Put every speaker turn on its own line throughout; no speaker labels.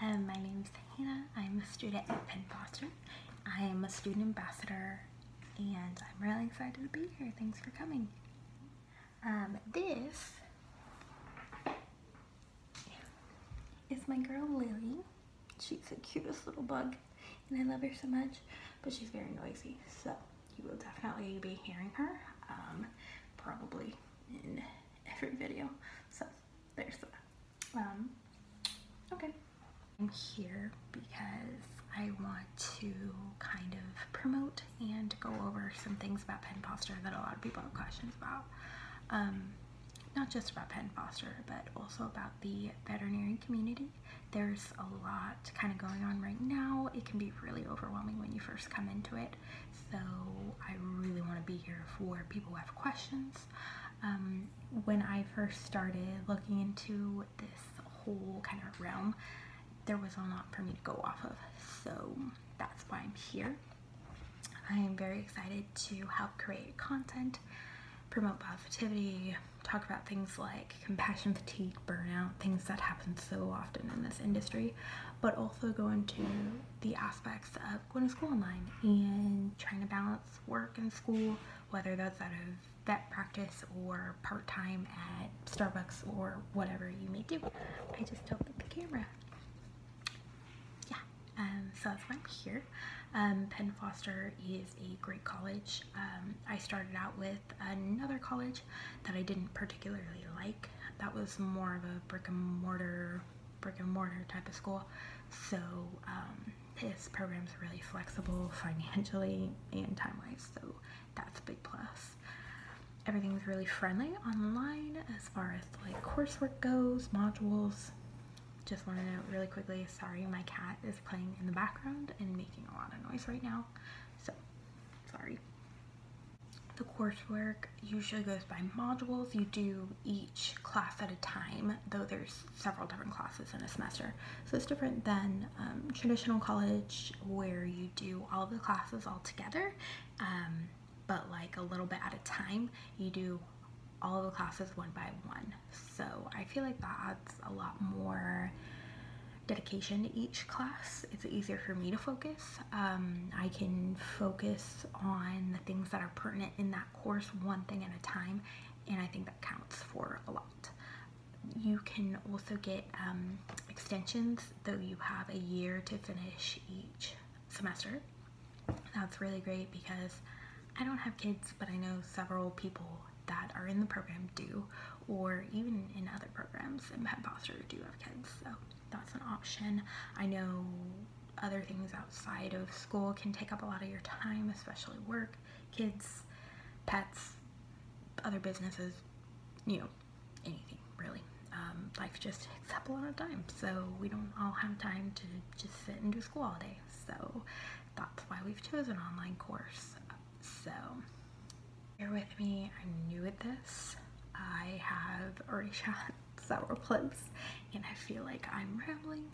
My name's Hannah. I'm a student at Penn. I am a student ambassador and I'm really excited to be here. Thanks for coming. This is my girl Lily. She's the cutest little bug and I love her so much, but she's very noisy, so you will definitely be hearing her probably in every video. So there's that. Okay. I'm here because I want to kind of promote and go over some things about Penn Foster that a lot of people have questions about. Not just about Penn Foster, but also about the veterinary community. There's a lot kind of going on right now. It can be really overwhelming when you first come into it. So I really want to be here for people who have questions. When I first started looking into this whole kind of realm, there was a lot for me to go off of. So that's why I'm here. I am very excited to help create content, promote positivity, talk about things like compassion fatigue, burnout, things that happen so often in this industry, but also go into the aspects of going to school online and trying to balance work and school, whether that's out of vet practice or part-time at Starbucks or whatever you may do. I just opened the camera. So that's why I'm here. Penn Foster is a great college. I started out with another college that I didn't particularly like. That was more of a brick and mortar type of school. So his program's really flexible financially and time-wise, so that's a big plus. Everything's really friendly online as far as like coursework goes, modules. Just want to note really quickly, sorry, my cat is playing in the background and making a lot of noise right now, so sorry. The coursework usually goes by modules. You do each class at a time, though there's several different classes in a semester. So it's different than traditional college where you do all of the classes all together, but like a little bit at a time. You do all of the classes one by one. So I feel like that adds a lot more dedication to each class. It's easier for me to focus. I can focus on the things that are pertinent in that course, one thing at a time, and I think that counts for a lot. You can also get extensions, though you have a year to finish each semester. That's really great because I don't have kids, but I know several people that are in the program do, or even in other programs in Penn Foster do have kids, so that's an option. I know other things outside of school can take up a lot of your time, especially work, kids, pets, other businesses, you know, anything really. Life just takes up a lot of time, so we don't all have time to just sit and do school all day, so that's why we've chosen an online course. So bear with me, I'm new at this. I have already shot several clips and I feel like I'm rambling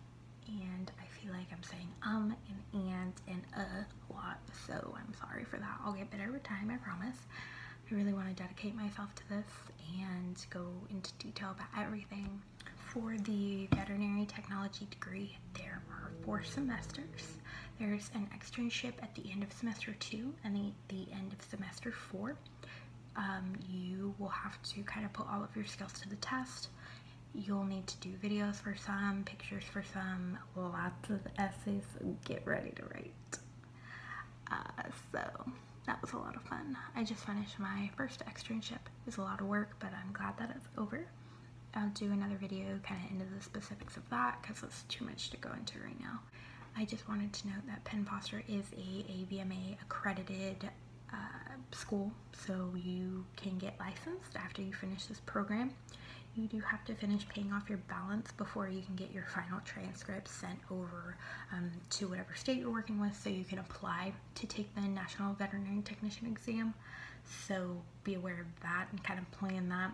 and I feel like I'm saying and a lot, so I'm sorry for that. I'll get better with time, I promise. I really want to dedicate myself to this and go into detail about everything. For the veterinary technology degree, there are 4 semesters. There's an externship at the end of semester 2 and the end of semester 4. You will have to kind of put all of your skills to the test. You'll need to do videos for some, pictures for some, lots of essays, so get ready to write. So that was a lot of fun. I just finished my first externship. It was a lot of work, but I'm glad that it's over. I'll do another video kind of into the specifics of that because it's too much to go into right now. I just wanted to note that Penn Foster is a AVMA accredited school, so you can get licensed after you finish this program. You do have to finish paying off your balance before you can get your final transcript sent over to whatever state you're working with, so you can apply to take the National Veterinary Technician exam. So be aware of that and kind of plan that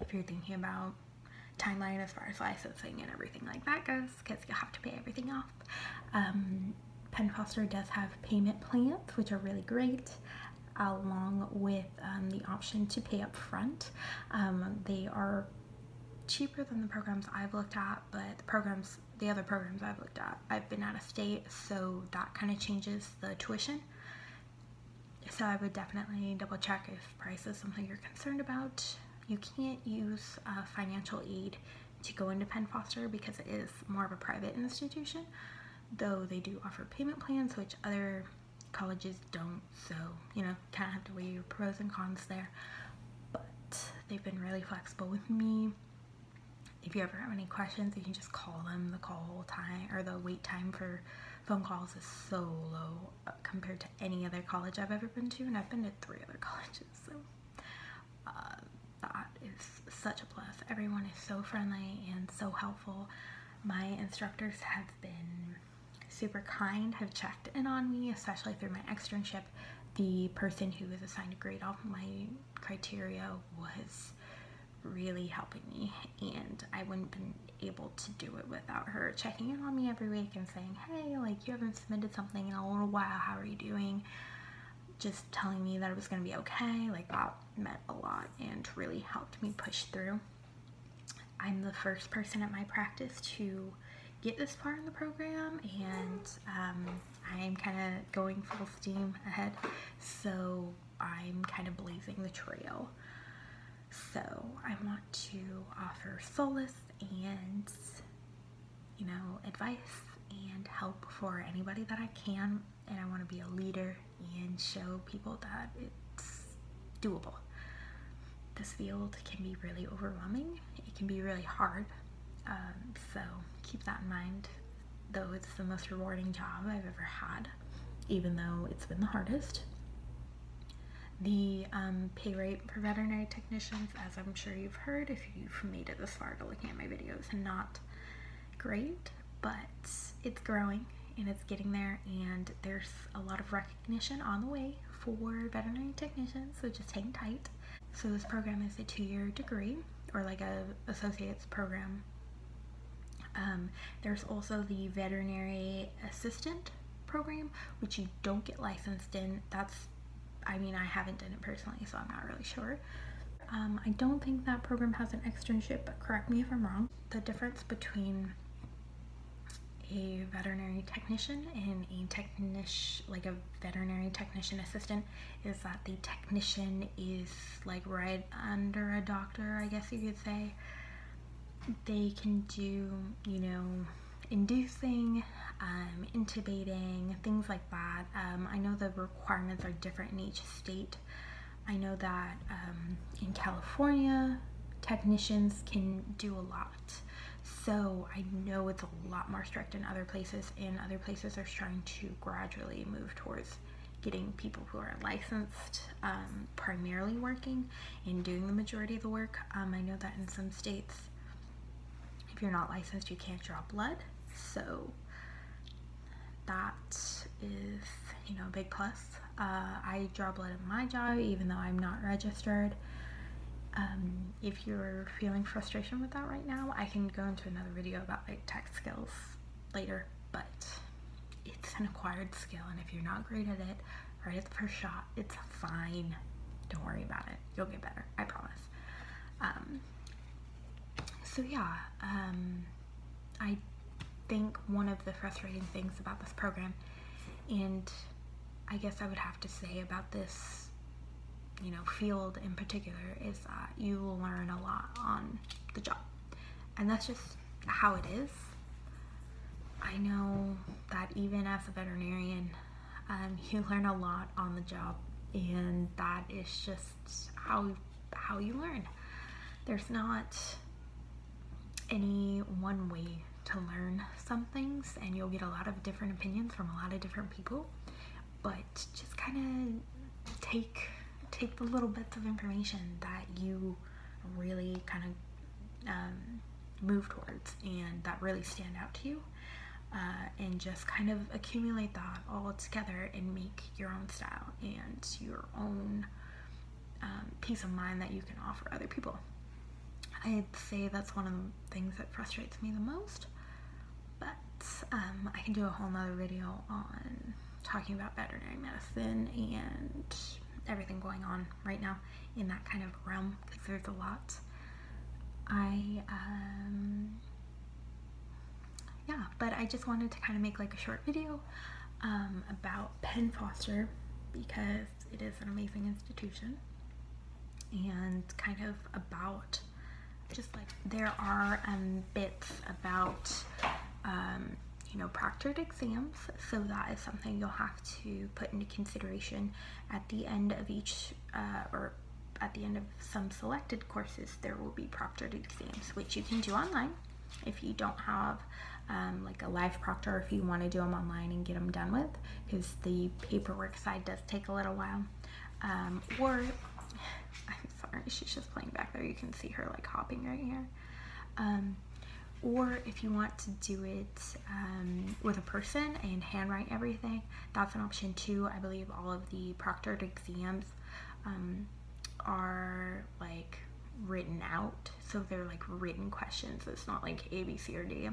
if you're thinking about timeline as far as licensing and everything like that goes, because you have to pay everything off. Penn Foster does have payment plans, which are really great, along with the option to pay up front. They are cheaper than the programs I've looked at, but the other programs I've looked at, I've been out of state, so that kind of changes the tuition. So I would definitely double check if price is something you're concerned about. You can't use financial aid to go into Penn Foster because it is more of a private institution, though they do offer payment plans, which other colleges don't. So, you know, kind of have to weigh your pros and cons there. But they've been really flexible with me. If you ever have any questions, you can just call them. The call time or the wait time for phone calls is so low compared to any other college I've ever been to, and I've been to 3 other colleges, so that is such a plus. Everyone is so friendly and so helpful. My instructors have been super kind, have checked in on me, especially through my externship. The person who was assigned to grade off my criteria was really helping me, and I wouldn't been able to do it without her checking in on me every week and saying, hey, like, you haven't submitted something in a little while, how are you doing? Just telling me that it was going to be okay. Like, that meant a lot and really helped me push through. I'm the first person at my practice to get this far in the program, and I'm kind of going full steam ahead, so I'm kind of blazing the trail. So I want to offer solace and, you know, advice and help for anybody that I can, and I want to be a leader and show people that it's doable. This field can be really overwhelming. It can be really hard, so keep that in mind, though it's the most rewarding job I've ever had, even though it's been the hardest. The pay rate for veterinary technicians, as I'm sure you've heard if you've made it this far to looking at my videos, not great, but it's growing and it's getting there, and there's a lot of recognition on the way for veterinary technicians, so just hang tight. So this program is a 2-year degree, or like a associate's program. There's also the veterinary assistant program, which you don't get licensed in. I mean, I haven't done it personally, so I'm not really sure. I don't think that program has an externship, but correct me if I'm wrong. The difference between a veterinary technician and a veterinary technician assistant is that the technician is like right under a doctor, I guess you could say. They can do, you know, inducing, intubating, things like that. I know the requirements are different in each state. I know that in California, technicians can do a lot. So I know it's a lot more strict in other places, and other places are trying to gradually move towards getting people who are licensed, primarily working and doing the majority of the work. I know that in some states, if you're not licensed, you can't draw blood. So that is, you know, a big plus. I draw blood in my job, even though I'm not registered. If you're feeling frustration with that right now, I can go into another video about like tech skills later, but it's an acquired skill, and if you're not great at it right at the first shot, it's fine. Don't worry about it. You'll get better, I promise. So yeah, I think one of the frustrating things about this program, and I guess I would have to say about this, you know, field in particular, is that you will learn a lot on the job, and that's just how it is. I know that even as a veterinarian, you learn a lot on the job, and that is just how you learn. There's not any one way to learn some things, and you'll get a lot of different opinions from a lot of different people, but just kind of take the little bits of information that you really kind of move towards and that really stand out to you, and just kind of accumulate that all together and make your own style and your own peace of mind that you can offer other people. I'd say that's one of the things that frustrates me the most, but I can do a whole nother video on talking about veterinary medicine and everything going on right now in that kind of realm, because there's a lot. yeah, but I just wanted to kind of make like a short video about Penn Foster because it is an amazing institution, and kind of about just like there are bits about you know, proctored exams, so that is something you'll have to put into consideration at the end of each or at the end of some selected courses. There will be proctored exams, which you can do online if you don't have like a live proctor, if you want to do them online and get them done with, because the paperwork side does take a little while. Or I'm sorry, she's just playing back there, you can see her like hopping right here. Or if you want to do it with a person and handwrite everything, that's an option too. I believe all of the proctored exams are like written out, so they're like written questions. It's not like A, B, C, or D,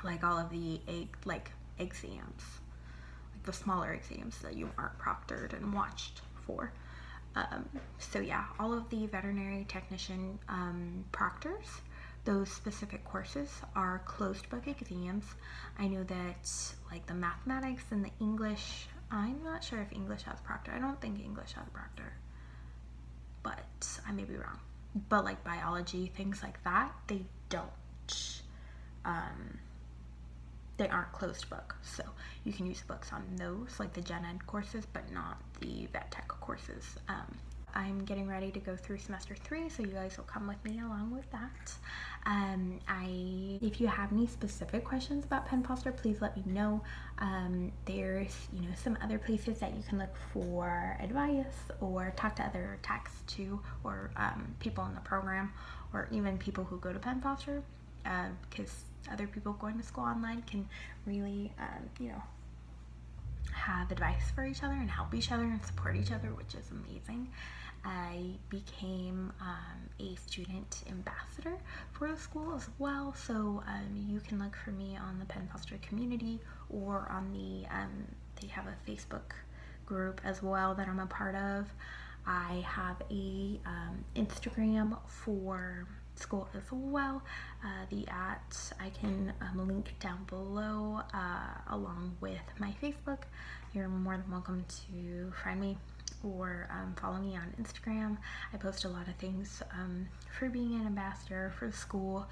like all of the exams, like the smaller exams that you aren't proctored and watched for. So yeah, all of the veterinary technician proctors, those specific courses are closed book exams. I know that like the mathematics and the English, I'm not sure if English has proctor. I don't think English has proctor, but I may be wrong. But like biology, things like that, they don't. They aren't closed book, so you can use books on those, like the gen ed courses, but not the vet tech courses. I'm getting ready to go through semester 3, so you guys will come with me along with that. If you have any specific questions about Penn Foster, please let me know. There's, you know, some other places that you can look for advice or talk to other techs too, or people in the program, or even people who go to Penn Foster, because other people going to school online can really, you know, have advice for each other and help each other and support each other, which is amazing. I became a student ambassador for the school as well, so you can look for me on the Penn Foster community, or on the they have a Facebook group as well that I'm a part of. I have a Instagram for school as well. The I can link down below along with my Facebook. You're more than welcome to find me or follow me on Instagram. I post a lot of things for being an ambassador for the school,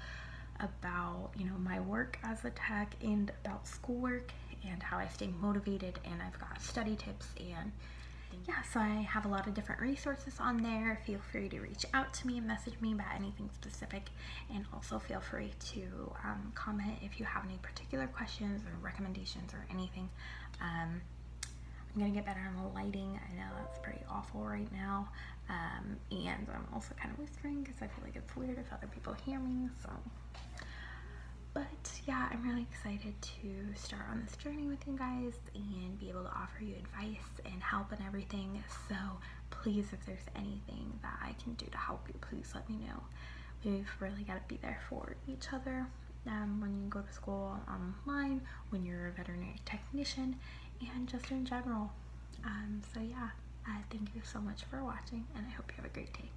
about, you know, my work as a tech and about schoolwork and how I stay motivated, and I've got study tips, and yeah, so I have a lot of different resources on there. Feel free to reach out to me and message me about anything specific, and also feel free to comment if you have any particular questions or recommendations or anything. I'm gonna get better on the lighting. I know that's pretty awful right now, and I'm also kind of whispering because I feel like it's weird if other people hear me, so. But yeah, I'm really excited to start on this journey with you guys and be able to offer you advice and help and everything. So please, if there's anything that I can do to help you, please let me know. We've really got to be there for each other when you go to school online, when you're a veterinary technician, and just in general. So yeah, thank you so much for watching, and I hope you have a great day.